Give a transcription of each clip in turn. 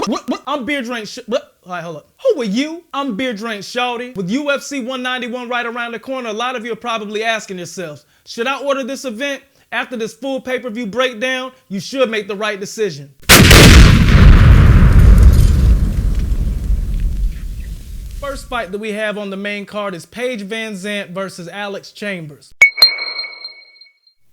What? I'm Beer Drink. What? All right, hold up. Who are you? I'm Beer Drink Shawty. With UFC 191 right around the corner, a lot of you are probably asking yourselves, should I order this event? After this full pay-per-view breakdown, you should make the right decision. First fight that we have on the main card is Paige Vanzant versus Alex Chambers.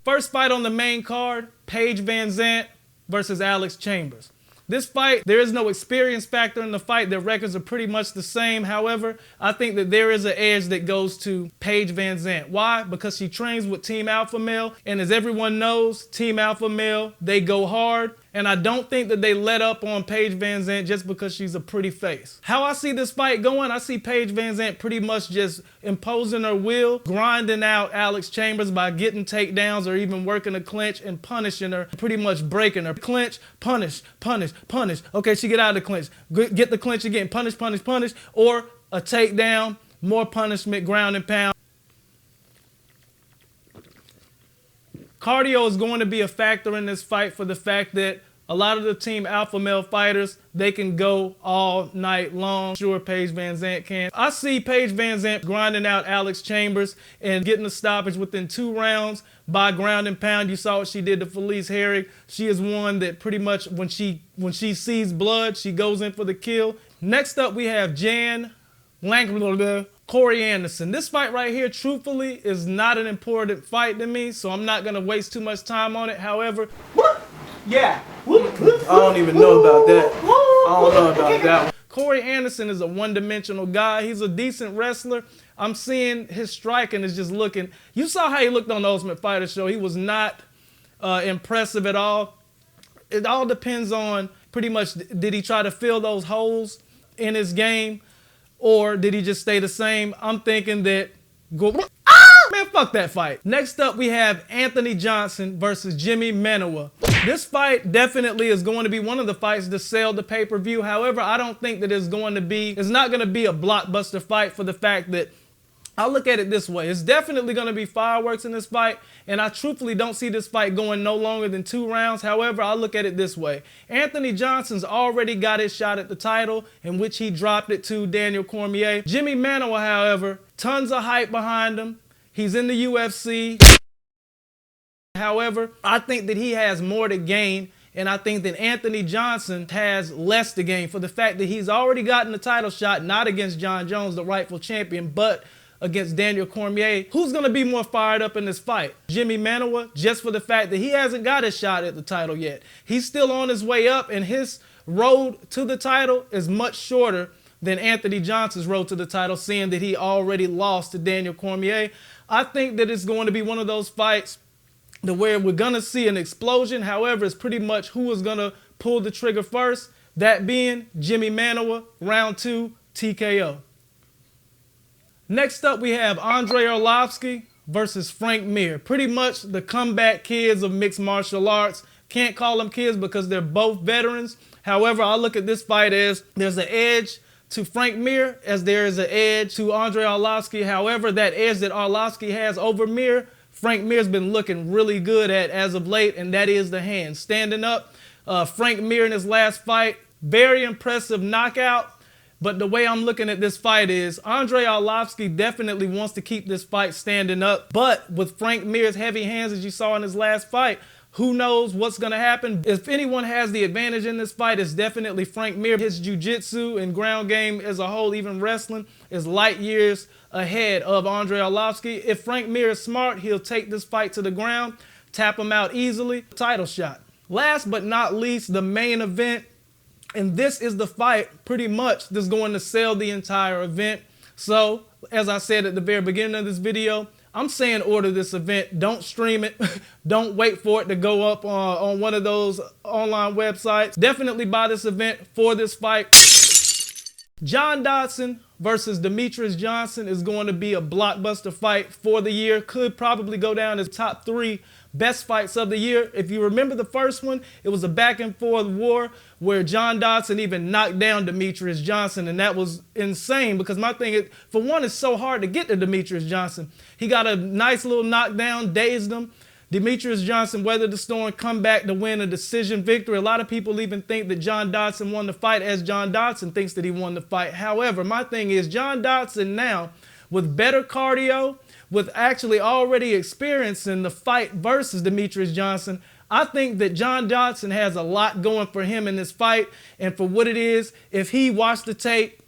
First fight on the main card, Paige Vanzant versus Alex Chambers. This fight, there is no experience factor in the fight. Their records are pretty much the same. However, I think that there is an edge that goes to Paige Vanzant. Why? Because she trains with Team Alpha Male. And as everyone knows, Team Alpha Male, they go hard. And I don't think that they let up on Paige Vanzant just because she's a pretty face. How I see this fight going, I see Paige Vanzant pretty much just imposing her will, grinding out Alex Chambers by getting takedowns or even working a clinch and punishing her, pretty much breaking her. Clinch, punish, punish, punish. Okay, she get out of the clinch. Get the clinch again, punish, punish, punish. Or a takedown, more punishment, ground and pound. Cardio is going to be a factor in this fight for the fact that a lot of the Team Alpha Male fighters, they can go all night long. Sure, Paige Vanzant can. I see Paige Vanzant grinding out Alex Chambers and getting the stoppage within 2 rounds by ground and pound. You saw what she did to Felice Herrig. She is one that pretty much when she sees blood, she goes in for the kill. Next up, we have Jan Lankler, Corey Anderson. This fight right here, truthfully, is not an important fight to me, so I'm not going to waste too much time on it. However, yeah, I don't even know about that. I don't know about that one. Corey Anderson is a one-dimensional guy. He's a decent wrestler. I'm seeing his striking is just looking. You saw how he looked on the Ultimate Fighter show. He was not impressive at all. It all depends on pretty much, did he try to fill those holes in his game, or did he just stay the same? I'm thinking that man, fuck that fight. Next up, we have Anthony Johnson versus Jimi Manuwa. This fight definitely is going to be one of the fights to sell the pay-per-view. However, I don't think that it's not going to be a blockbuster fight for the fact that I look at it this way. It's definitely going to be fireworks in this fight, and I truthfully don't see this fight going no longer than 2 rounds. However, I look at it this way. Anthony Johnson's already got his shot at the title, in which he dropped it to Daniel Cormier. Jimi Manuwa, however, tons of hype behind him. He's in the UFC. However, I think that he has more to gain, and I think that Anthony Johnson has less to gain for the fact that he's already gotten the title shot, not against Jon Jones, the rightful champion, but against Daniel Cormier. Who's going to be more fired up in this fight? Jimi Manuwa, just for the fact that he hasn't got his shot at the title yet. He's still on his way up, and his road to the title is much shorter than Anthony Johnson's road to the title, seeing that he already lost to Daniel Cormier. I think that it's going to be one of those fights to where we're going to see an explosion. However, it's pretty much who is going to pull the trigger first, that being Jimi Manuwa, round 2, TKO. Next up, we have Andrei Arlovski versus Frank Mir. Pretty much the comeback kids of mixed martial arts. Can't call them kids because they're both veterans. However, I look at this fight as there's an edge to Frank Mir as there is an edge to Andrei Arlovski. However, that edge that Arlovski has over Mir, Frank Mir's been looking really good at as of late, and that is the hand. Standing up, Frank Mir in his last fight, very impressive knockout. But the way I'm looking at this fight is Andrei Arlovski definitely wants to keep this fight standing up. But with Frank Mir's heavy hands, as you saw in his last fight, who knows what's going to happen? If anyone has the advantage in this fight, it's definitely Frank Mir. His jiu-jitsu and ground game as a whole, even wrestling, is light years ahead of Andrei Arlovski. If Frank Mir is smart, he'll take this fight to the ground, tap him out easily, title shot. Last but not least, the main event. And this is the fight pretty much that's going to sell the entire event. So, as I said at the very beginning of this video, I'm saying order this event. Don't stream it. Don't wait for it to go up on one of those online websites. Definitely buy this event for this fight. John Dodson versus Demetrious Johnson is going to be a blockbuster fight for the year. Could probably go down as top 3 best fights of the year. If you remember the first one, it was a back and forth war where John Dodson even knocked down Demetrious Johnson, and that was insane because my thing is, for one, it's so hard to get to Demetrious Johnson. He got a nice little knockdown, dazed him, Demetrious Johnson weathered the storm, come back to win a decision victory. A lot of people even think that John Dodson won the fight, as John Dodson thinks that he won the fight. However, my thing is John Dodson now, with better cardio, with actually already experiencing the fight versus Demetrious Johnson, I think that John Dodson has a lot going for him in this fight. And for what it is, if he watched the tape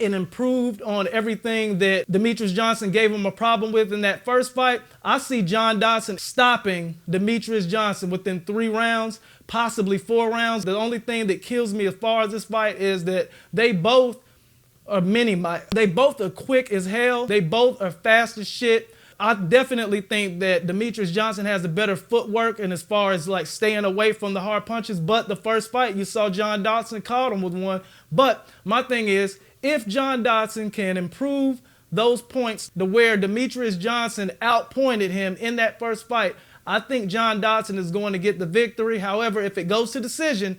and improved on everything that Demetrious Johnson gave him a problem with in that first fight, I see John Dodson stopping Demetrious Johnson within 3 rounds, possibly 4 rounds. The only thing that kills me as far as this fight is that they both are they both are quick as hell. They both are fast as shit. I definitely think that Demetrious Johnson has a better footwork and as far as like staying away from the hard punches. But the first fight, you saw John Dodson caught him with one. But my thing is, if John Dodson can improve those points to where Demetrious Johnson outpointed him in that first fight, I think John Dodson is going to get the victory. However, if it goes to decision,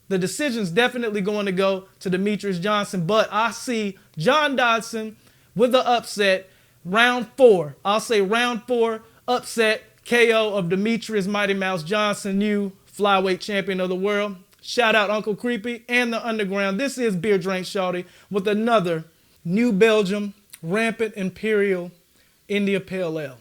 the decision's definitely going to go to Demetrious Johnson. But I see John Dodson with the upset, round 4. I'll say round 4, upset, KO of Demetrious Mighty Mouse Johnson, new flyweight champion of the world. Shout out Uncle Creepy and the Underground. This is Beer Drink Shawty with another New Belgium Rampant Imperial India Pale Ale.